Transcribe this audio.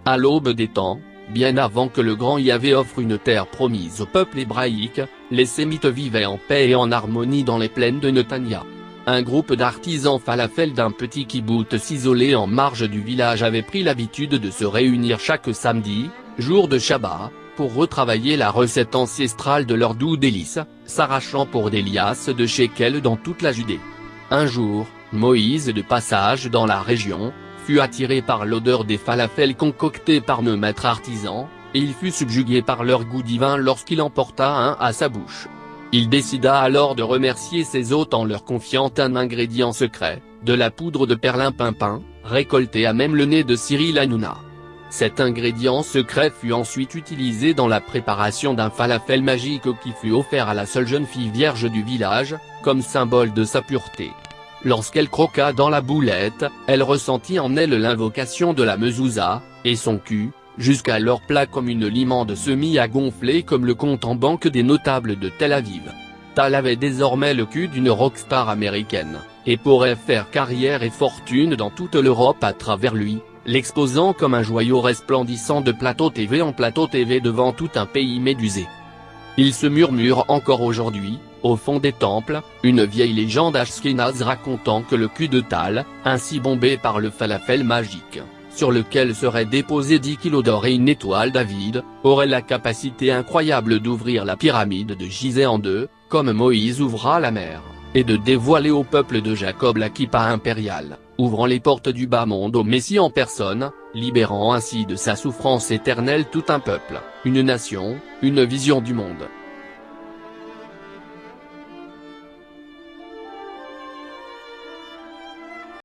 À l'aube des temps, bien avant que le grand Yahvé offre une terre promise au peuple hébraïque, les Sémites vivaient en paix et en harmonie dans les plaines de Netanya. Un groupe d'artisans falafel d'un petit kibboutz isolé en marge du village avait pris l'habitude de se réunir chaque samedi, jour de Shabbat, pour retravailler la recette ancestrale de leur doux délice, s'arrachant pour des liasses de shekels dans toute la Judée. Un jour, Moïse, de passage dans la région, fut attiré par l'odeur des falafels concoctés par nos maîtres artisans, et il fut subjugué par leur goût divin lorsqu'il en porta un à sa bouche. Il décida alors de remercier ses hôtes en leur confiant un ingrédient secret, de la poudre de perlimpinpin, récoltée à même le nez de Cyril Hanouna. Cet ingrédient secret fut ensuite utilisé dans la préparation d'un falafel magique qui fut offert à la seule jeune fille vierge du village, comme symbole de sa pureté. Lorsqu'elle croqua dans la boulette, elle ressentit en elle l'invocation de la mezouza, et son cul, jusqu'alors plat comme une limande, se mit à gonfler comme le compte en banque des notables de Tel Aviv. Tal avait désormais le cul d'une rockstar américaine, et pourrait faire carrière et fortune dans toute l'Europe à travers lui, l'exposant comme un joyau resplendissant de plateau TV en plateau TV devant tout un pays médusé. Il se murmure encore aujourd'hui, au fond des temples, une vieille légende ashkénaze racontant que le cul de Tal, ainsi bombé par le falafel magique, sur lequel serait déposé 10 kilos d'or et une étoile David, aurait la capacité incroyable d'ouvrir la pyramide de Gizeh en deux, comme Moïse ouvra la mer, et de dévoiler au peuple de Jacob la kippa impériale, ouvrant les portes du bas monde au Messie en personne, libérant ainsi de sa souffrance éternelle tout un peuple, une nation, une vision du monde.